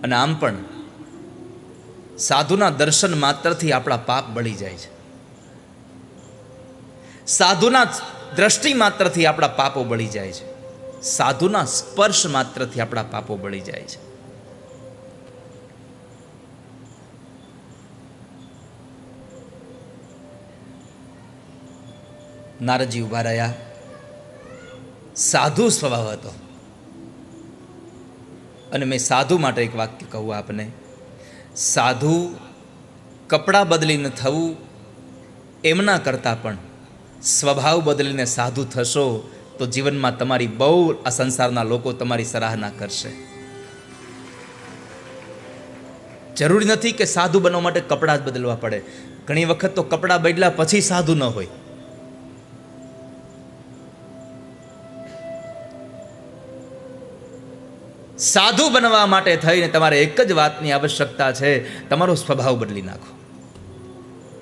અને આમ પણ સાધુના દર્શન માત્રથી આપણા પાપ બળી જાય છે. સાધુના દ્રષ્ટિ માત્રથી આપણા પાપો બળી જાય છે. સાધુના સ્પર્શ માત્રથી આપણા પાપો બળી જાય છે. નારદજી ઉભા રહ્યા. સાધુ સ્વભાવ હતો. અને મેં સાધુ માટે એક વાક્ય કહું આપને. સાધુ કપડાં બદલીને થવું એમના કરતાં પણ સ્વભાવ બદલીને સાધુ થશો તો જીવનમાં તમારી બહુ આ સંસારના લોકો તમારી સરાહના કરશે. જરૂરી નથી કે સાધુ બનવા માટે કપડાં જ બદલવા પડે. ઘણી વખત તો કપડાં બદલ્યા પછી સાધુ ન હોય. સાધુ બનવા માટે થઈને તમારે એક જ વાતની આવશ્યકતા છે, તમારો સ્વભાવ બદલી નાખો.